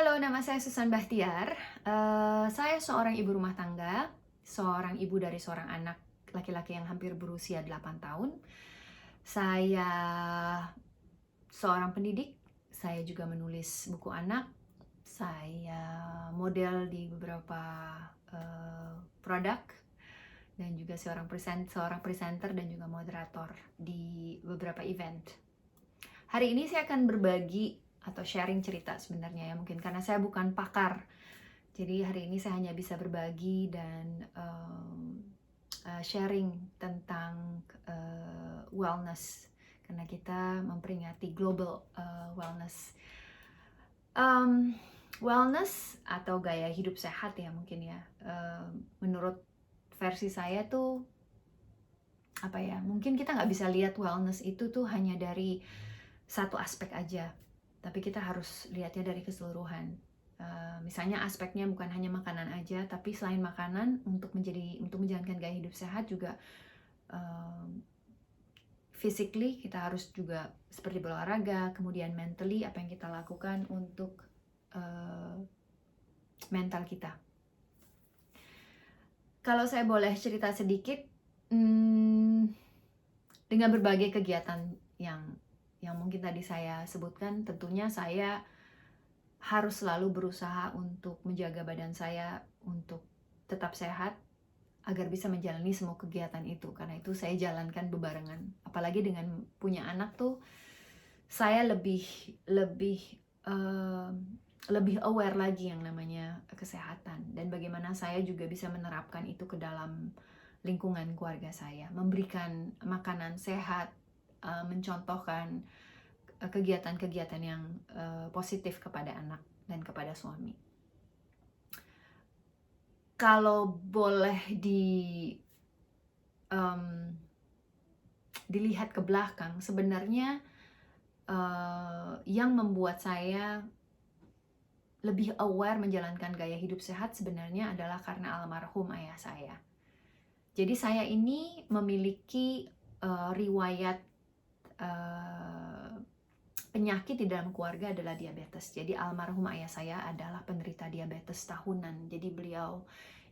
Halo, nama saya Susan Bahtiar. Saya seorang ibu rumah tangga, seorang ibu dari seorang anak laki-laki yang hampir berusia 8 tahun. Saya seorang pendidik, saya juga menulis buku anak, saya model di beberapa produk, dan juga seorang presenter dan juga moderator di beberapa event. Hari ini saya akan berbagi atau sharing cerita sebenarnya ya, mungkin karena saya bukan pakar. Jadi hari ini saya hanya bisa berbagi dan sharing tentang wellness, karena kita memperingati Global Wellness. Wellness atau gaya hidup sehat ya mungkin ya. Menurut versi saya tuh apa ya? Mungkin kita nggak bisa lihat wellness itu tuh hanya dari satu aspek aja, tapi kita harus lihatnya dari keseluruhan. Misalnya aspeknya bukan hanya makanan aja, tapi selain makanan untuk menjalankan gaya hidup sehat juga physically kita harus juga seperti berolahraga, kemudian mentally apa yang kita lakukan untuk mental kita. Kalau saya boleh cerita sedikit, dengan berbagai kegiatan yang mungkin tadi saya sebutkan, tentunya saya harus selalu berusaha untuk menjaga badan saya untuk tetap sehat agar bisa menjalani semua kegiatan itu, karena itu saya jalankan bebarengan. Apalagi dengan punya anak tuh saya lebih aware lagi yang namanya kesehatan, dan bagaimana saya juga bisa menerapkan itu ke dalam lingkungan keluarga saya, memberikan makanan sehat, mencontohkan kegiatan-kegiatan yang positif kepada anak dan kepada suami. Kalau boleh dilihat ke belakang, sebenarnya yang membuat saya lebih aware menjalankan gaya hidup sehat sebenarnya adalah karena almarhum ayah saya. Jadi saya ini memiliki riwayat penyakit di dalam keluarga adalah diabetes. Jadi almarhum ayah saya adalah penderita diabetes tahunan. Jadi beliau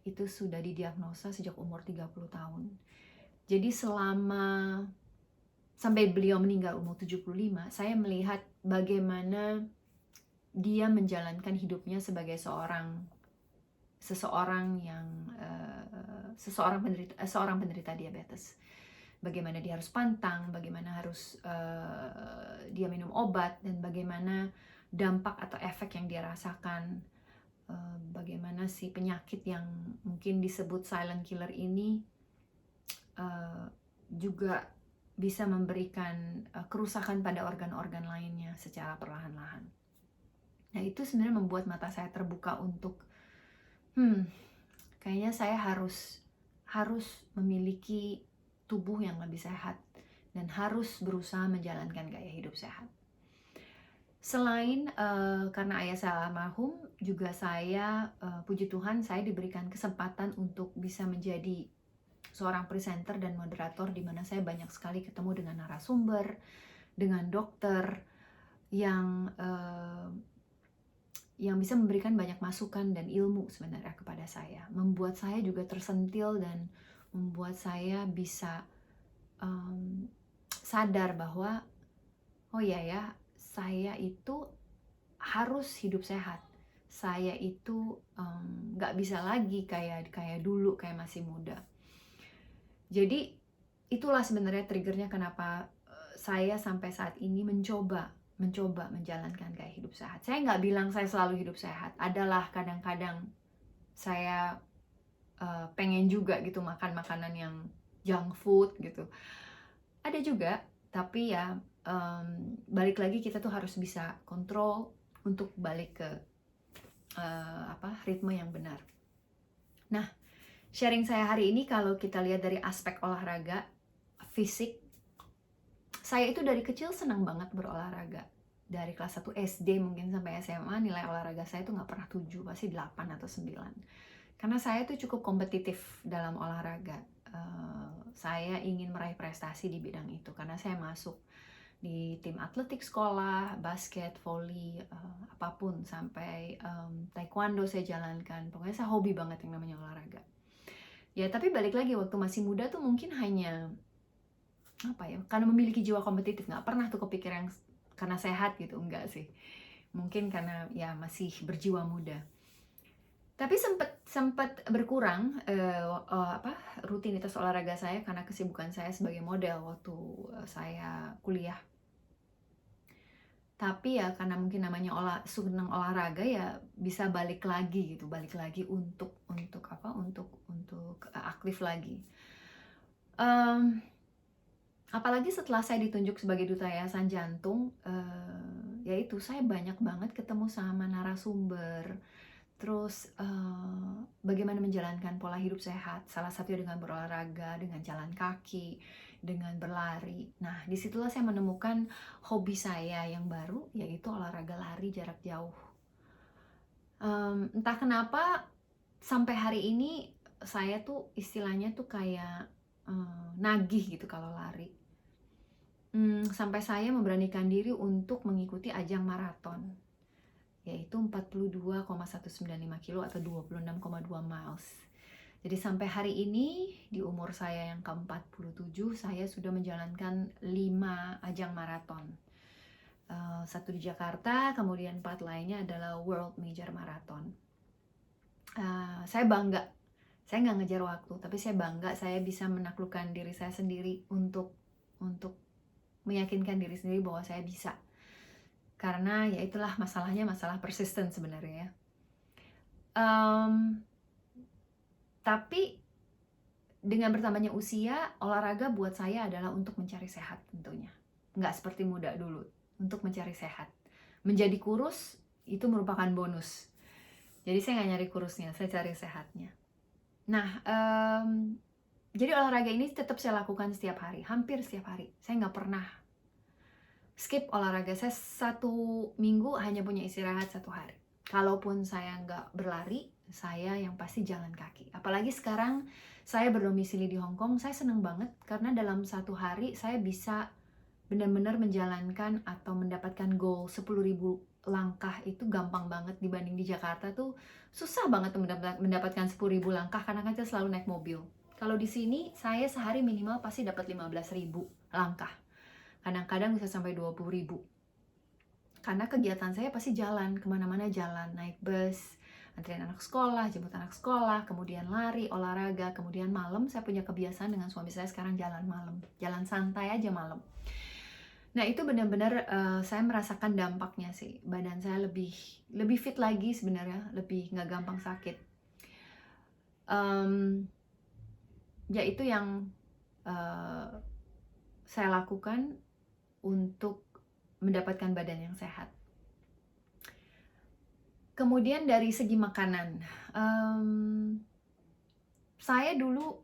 itu sudah didiagnosa sejak umur 30 tahun. Jadi sampai beliau meninggal umur 75, saya melihat bagaimana dia menjalankan hidupnya sebagai seorang penderita diabetes. Bagaimana dia harus pantang, bagaimana harus dia minum obat, dan bagaimana dampak atau efek yang dia rasakan, bagaimana si penyakit yang mungkin disebut silent killer ini juga bisa memberikan kerusakan pada organ-organ lainnya secara perlahan-lahan. Nah, itu sebenarnya membuat mata saya terbuka untuk kayaknya saya harus memiliki tubuh yang lebih sehat dan harus berusaha menjalankan gaya hidup sehat. Selain karena ayah saya almarhum, juga saya puji Tuhan saya diberikan kesempatan untuk bisa menjadi seorang presenter dan moderator, di mana saya banyak sekali ketemu dengan narasumber, dengan dokter yang bisa memberikan banyak masukan dan ilmu sebenarnya kepada saya, membuat saya juga tersentil dan membuat saya bisa sadar bahwa oh iya ya, saya itu harus hidup sehat. Saya itu nggak bisa lagi kayak dulu, kayak masih muda. Jadi itulah sebenarnya triggernya kenapa saya sampai saat ini mencoba menjalankan gaya hidup sehat. Saya nggak bilang saya selalu hidup sehat. Adalah kadang-kadang saya pengen juga gitu makan makanan yang junk food gitu. Ada juga, tapi ya balik lagi kita tuh harus bisa kontrol untuk balik ke ritme yang benar. Nah, sharing saya hari ini kalau kita lihat dari aspek olahraga, fisik, saya itu dari kecil senang banget berolahraga. Dari kelas 1 SD mungkin sampai SMA, nilai olahraga saya tuh nggak pernah 7, pasti 8 atau 9. Karena saya tuh cukup kompetitif dalam olahraga. Saya ingin meraih prestasi di bidang itu, karena saya masuk di tim atletik sekolah, basket, volley, apapun, sampai taekwondo saya jalankan. Pokoknya saya hobi banget yang namanya olahraga. Ya, tapi balik lagi waktu masih muda tuh mungkin hanya apa ya, karena memiliki jiwa kompetitif, nggak pernah tuh kepikiran karena sehat gitu, enggak sih. Mungkin karena ya masih berjiwa muda. Tapi sempet berkurang rutinitas olahraga saya karena kesibukan saya sebagai model waktu saya kuliah. Tapi ya karena mungkin namanya senang olahraga, ya bisa balik lagi gitu, balik lagi untuk aktif lagi. Apalagi setelah saya ditunjuk sebagai duta Yayasan Jantung, yaitu saya banyak banget ketemu sama narasumber, terus bagaimana menjalankan pola hidup sehat, salah satunya dengan berolahraga, dengan jalan kaki, dengan berlari. Nah, disitulah saya menemukan hobi saya yang baru, yaitu olahraga lari jarak jauh. Entah kenapa sampai hari ini saya tuh istilahnya tuh kayak nagih gitu kalau lari. Sampai saya memberanikan diri untuk mengikuti ajang maraton, yaitu 42,195 kilo atau 26,2 miles. Jadi sampai hari ini di umur saya yang ke-47, saya sudah menjalankan 5 ajang maraton. 1 di Jakarta, kemudian 4 lainnya adalah World Major Marathon. Saya bangga, saya nggak ngejar waktu, tapi saya bangga saya bisa menaklukkan diri saya sendiri untuk meyakinkan diri sendiri bahwa saya bisa. Karena ya itulah masalahnya, masalah persisten sebenarnya ya. Tapi dengan bertambahnya usia, olahraga buat saya adalah untuk mencari sehat tentunya. Nggak seperti muda dulu, untuk mencari sehat. Menjadi kurus itu merupakan bonus. Jadi saya nggak nyari kurusnya, saya cari sehatnya. Nah, jadi olahraga ini tetap saya lakukan setiap hari, hampir setiap hari. Saya nggak pernah skip olahraga. Saya 1 minggu hanya punya istirahat 1 hari. Kalaupun saya nggak berlari, saya yang pasti jalan kaki. Apalagi sekarang saya berdomisili di Hong Kong, saya seneng banget karena dalam 1 hari saya bisa benar-benar menjalankan atau mendapatkan goal 10.000 langkah. Itu gampang banget dibanding di Jakarta tuh susah banget mendapatkan 10.000 langkah karena kan saya selalu naik mobil. Kalau di sini saya sehari minimal pasti dapat 15.000 langkah. Kadang-kadang bisa sampai 20.000. Karena kegiatan saya pasti jalan, kemana-mana jalan, naik bus, anterin anak sekolah, jemput anak sekolah, kemudian lari, olahraga, kemudian malam saya punya kebiasaan dengan suami saya sekarang jalan malam, jalan santai aja malam. Nah itu benar-benar saya merasakan dampaknya sih, badan saya lebih fit lagi sebenarnya, lebih nggak gampang sakit. Ya itu yang saya lakukan untuk mendapatkan badan yang sehat. Kemudian dari segi makanan, saya dulu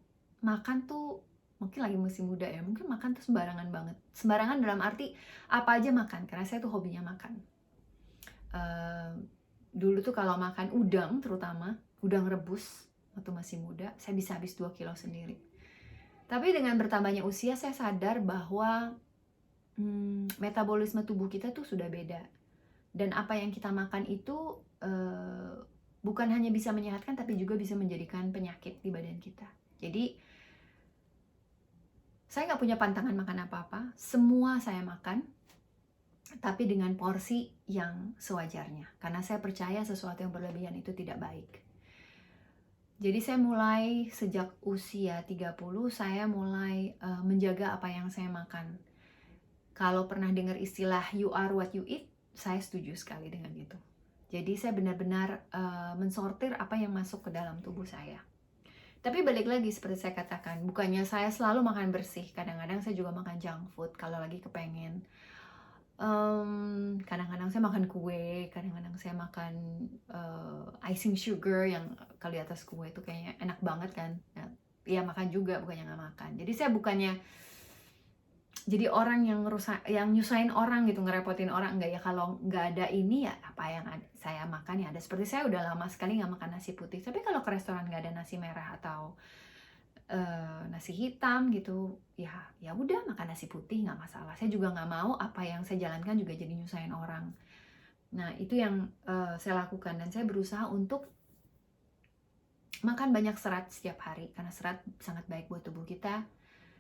makan tuh mungkin lagi musim muda ya, mungkin makan tuh sembarangan banget. Sembarangan dalam arti apa aja makan, karena saya tuh hobinya makan. Dulu tuh kalau makan udang, terutama udang rebus waktu masih muda, saya bisa habis 2 kilo sendiri. Tapi dengan bertambahnya usia, saya sadar bahwa metabolisme tubuh kita tuh sudah beda. Dan apa yang kita makan itu bukan hanya bisa menyehatkan, tapi juga bisa menjadikan penyakit di badan kita. Jadi saya nggak punya pantangan makan apa-apa, semua saya makan, tapi dengan porsi yang sewajarnya. Karena saya percaya sesuatu yang berlebihan itu tidak baik. Jadi saya mulai sejak usia 30, saya mulai menjaga apa yang saya makan. Kalau pernah dengar istilah you are what you eat, saya setuju sekali dengan itu. Jadi saya benar-benar mensortir apa yang masuk ke dalam tubuh saya. Tapi balik lagi seperti saya katakan, bukannya saya selalu makan bersih. Kadang-kadang saya juga makan junk food kalau lagi kepengen. Kadang-kadang saya makan kue, kadang-kadang saya makan icing sugar yang kalau di atas kue itu kayaknya enak banget kan. Ya makan juga, bukannya nggak makan. Jadi saya bukannya jadi orang yang nyusahin orang gitu, ngerepotin orang, enggak ya. Kalau nggak ada ini ya apa yang saya makan ya ada. Seperti saya udah lama sekali nggak makan nasi putih, tapi kalau ke restoran nggak ada nasi merah atau nasi hitam gitu, ya udah makan nasi putih nggak masalah. Saya juga nggak mau apa yang saya jalankan juga jadi nyusahin orang. Nah itu yang saya lakukan, dan saya berusaha untuk makan banyak serat setiap hari karena serat sangat baik buat tubuh kita.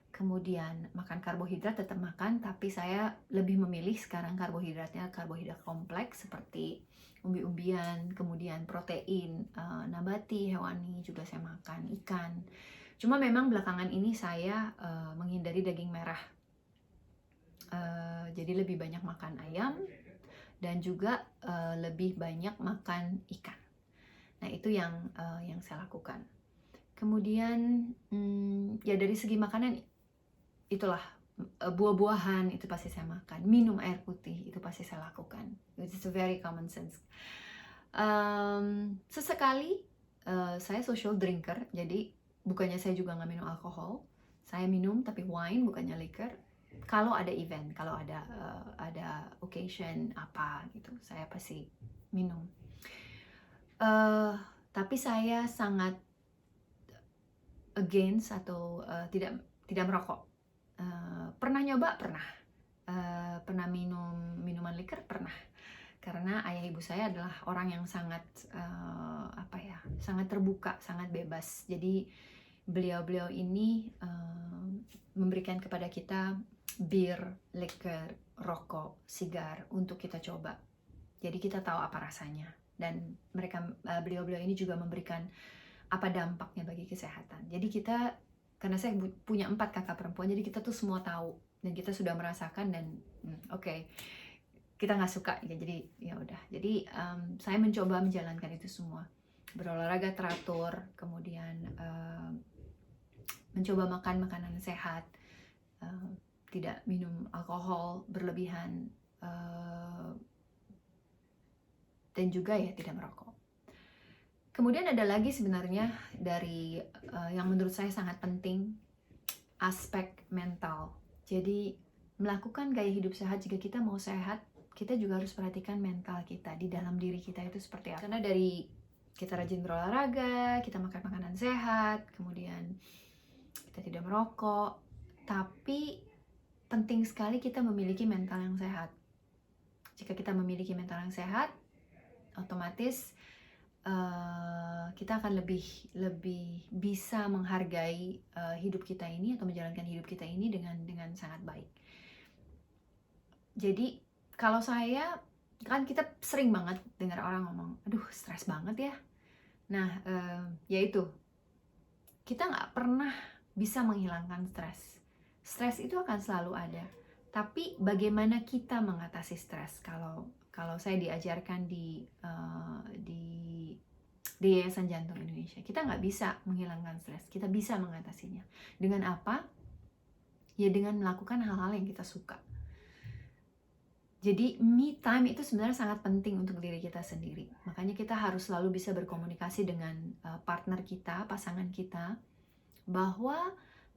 Kemudian makan karbohidrat tetap makan, tapi saya lebih memilih sekarang karbohidratnya karbohidrat kompleks seperti umbi-umbian, kemudian protein nabati, hewani juga saya makan, ikan. Cuma memang belakangan ini saya menghindari daging merah. Jadi lebih banyak makan ayam dan juga lebih banyak makan ikan. Nah, itu yang saya lakukan. Kemudian ya dari segi makanan itulah, buah-buahan itu pasti saya makan, minum air putih itu pasti saya lakukan. It's a very common sense. Sesekali saya social drinker, jadi bukannya saya juga nggak minum alkohol, saya minum tapi wine bukannya liquor. Kalau ada event, kalau ada occasion apa gitu, saya pasti minum. Tapi saya sangat against atau tidak merokok. Pernah nyoba, pernah minum minuman liquor, pernah. Karena ayah ibu saya adalah orang yang sangat sangat terbuka, sangat bebas. Jadi beliau ini memberikan kepada kita bir, liquor, rokok, sigar untuk kita coba. Jadi kita tahu apa rasanya. Dan beliau ini juga memberikan apa dampaknya bagi kesehatan. Jadi kita, karena saya punya 4 kakak perempuan, jadi kita tuh semua tahu dan kita sudah merasakan, dan oke, kita nggak suka ya, jadi ya udah. Jadi saya mencoba menjalankan itu semua, berolahraga teratur, kemudian mencoba makan makanan sehat, tidak minum alkohol berlebihan, dan juga ya tidak merokok. Kemudian ada lagi sebenarnya dari yang menurut saya sangat penting, aspek mental. Jadi melakukan gaya hidup sehat, jika kita mau sehat, kita juga harus perhatikan mental kita, di dalam diri kita itu seperti apa. Karena dari kita rajin berolahraga, kita makan makanan sehat, kemudian kita tidak merokok, tapi penting sekali kita memiliki mental yang sehat. Jika kita memiliki mental yang sehat, otomatis kita akan lebih bisa menghargai hidup kita ini atau menjalankan hidup kita ini dengan sangat baik. Jadi kalau saya, kan kita sering banget dengar orang ngomong, aduh stres banget ya. Nah ya itu, kita nggak pernah bisa menghilangkan stres. Stres itu akan selalu ada. Tapi bagaimana kita mengatasi stres? Kalau saya diajarkan di Yayasan Jantung Indonesia, kita nggak bisa menghilangkan stres, kita bisa mengatasinya. Dengan apa? Ya dengan melakukan hal-hal yang kita suka. Jadi me time itu sebenarnya sangat penting untuk diri kita sendiri. Makanya kita harus selalu bisa berkomunikasi dengan partner kita, pasangan kita, bahwa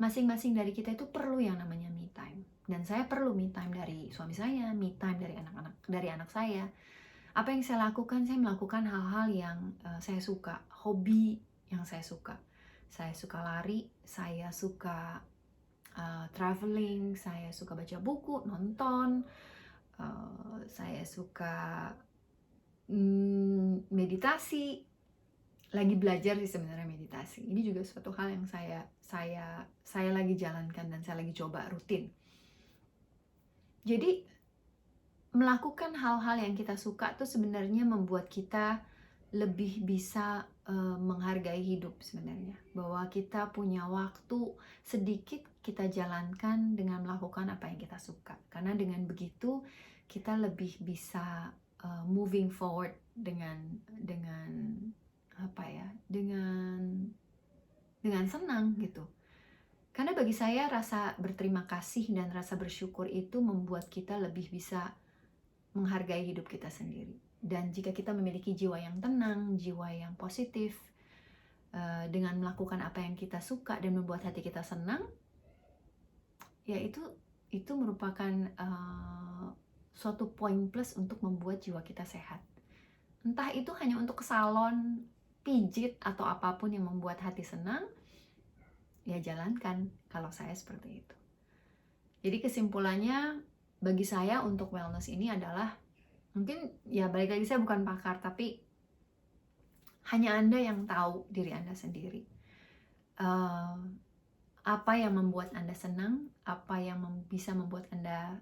masing-masing dari kita itu perlu yang namanya me time. Dan saya perlu me time dari suami saya, me time dari anak saya. Apa yang saya lakukan? Saya melakukan hal-hal yang saya suka, hobi yang saya suka. Saya suka lari, saya suka traveling, saya suka baca buku, nonton, saya suka meditasi. Lagi belajar sih sebenarnya meditasi. Ini juga suatu hal yang saya lagi jalankan dan saya lagi coba rutin. Jadi melakukan hal-hal yang kita suka tuh sebenarnya membuat kita lebih bisa menghargai hidup sebenarnya. Bahwa kita punya waktu sedikit kita jalankan dengan melakukan apa yang kita suka. Karena dengan begitu kita lebih bisa moving forward dengan apa ya, dengan senang gitu. Karena bagi saya rasa berterima kasih dan rasa bersyukur itu membuat kita lebih bisa menghargai hidup kita sendiri. Dan jika kita memiliki jiwa yang tenang, jiwa yang positif, dengan melakukan apa yang kita suka dan membuat hati kita senang, ya itu merupakan suatu poin plus untuk membuat jiwa kita sehat. Entah itu hanya untuk ke salon, pijit, atau apapun yang membuat hati senang, ya jalankan. Kalau saya seperti itu. Jadi kesimpulannya bagi saya untuk wellness ini adalah, mungkin ya balik lagi, saya bukan pakar, tapi hanya Anda yang tahu diri Anda sendiri. Apa yang membuat Anda senang, apa yang bisa membuat Anda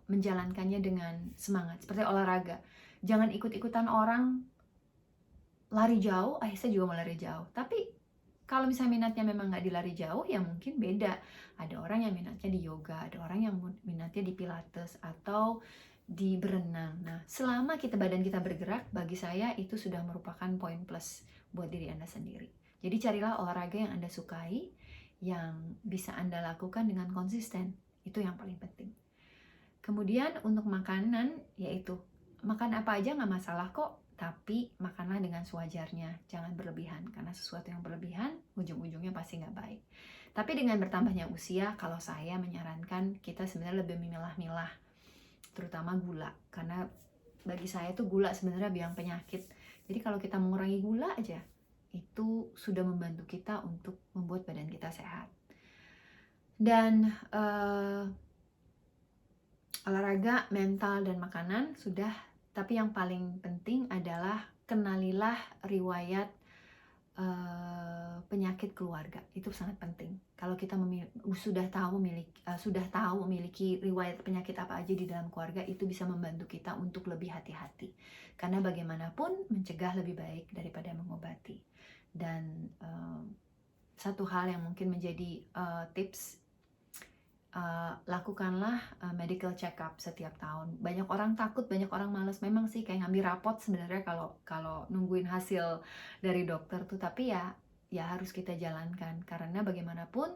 menjalankannya dengan semangat. Seperti olahraga, jangan ikut-ikutan orang lari jauh, saya juga mau lari jauh. Tapi kalau misalnya minatnya memang nggak di lari jauh, ya mungkin beda. Ada orang yang minatnya di yoga, ada orang yang minatnya di pilates, atau di berenang. Nah, selama badan kita bergerak, bagi saya itu sudah merupakan poin plus buat diri Anda sendiri. Jadi carilah olahraga yang Anda sukai, yang bisa Anda lakukan dengan konsisten. Itu yang paling penting. Kemudian untuk makanan, yaitu makan apa aja nggak masalah kok, tapi makanlah dengan sewajarnya, jangan berlebihan, karena sesuatu yang berlebihan ujung-ujungnya pasti nggak baik. Tapi dengan bertambahnya usia, kalau saya menyarankan kita sebenarnya lebih memilah-milah, terutama gula, karena bagi saya tuh gula sebenarnya biang penyakit. Jadi kalau kita mengurangi gula aja, itu sudah membantu kita untuk membuat badan kita sehat. Dan olahraga, mental, dan makanan sudah, tapi yang paling penting adalah kenalilah riwayat penyakit keluarga. Itu sangat penting. Kalau kita sudah tahu memiliki riwayat penyakit apa aja di dalam keluarga, itu bisa membantu kita untuk lebih hati-hati. Karena bagaimanapun mencegah lebih baik daripada mengobati. Dan satu hal yang mungkin menjadi tips, lakukanlah medical check up setiap tahun. Banyak orang takut, banyak orang malas. Memang sih kayak ngambil rapot sebenarnya kalau nungguin hasil dari dokter tuh, tapi ya harus kita jalankan, karena bagaimanapun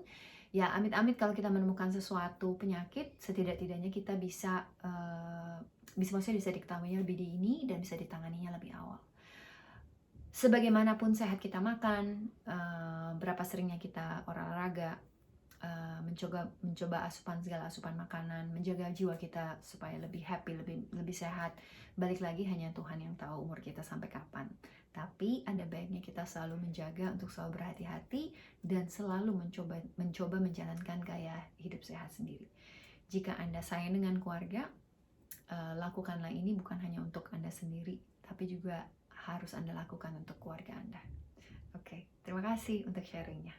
ya amit-amit kalau kita menemukan sesuatu penyakit, setidak-tidaknya kita bisa maksudnya bisa diketahuinya lebih dini dan bisa ditanganinya lebih awal. Sebagaimanapun sehat kita makan, berapa seringnya kita olahraga, mencoba segala asupan makanan, menjaga jiwa kita supaya lebih happy, lebih sehat. Balik lagi, hanya Tuhan yang tahu umur kita sampai kapan. Tapi ada baiknya kita selalu menjaga untuk selalu berhati-hati dan selalu mencoba menjalankan gaya hidup sehat sendiri. Jika Anda sayang dengan keluarga, lakukanlah ini bukan hanya untuk Anda sendiri, tapi juga harus Anda lakukan untuk keluarga Anda. Oke, terima kasih untuk sharingnya.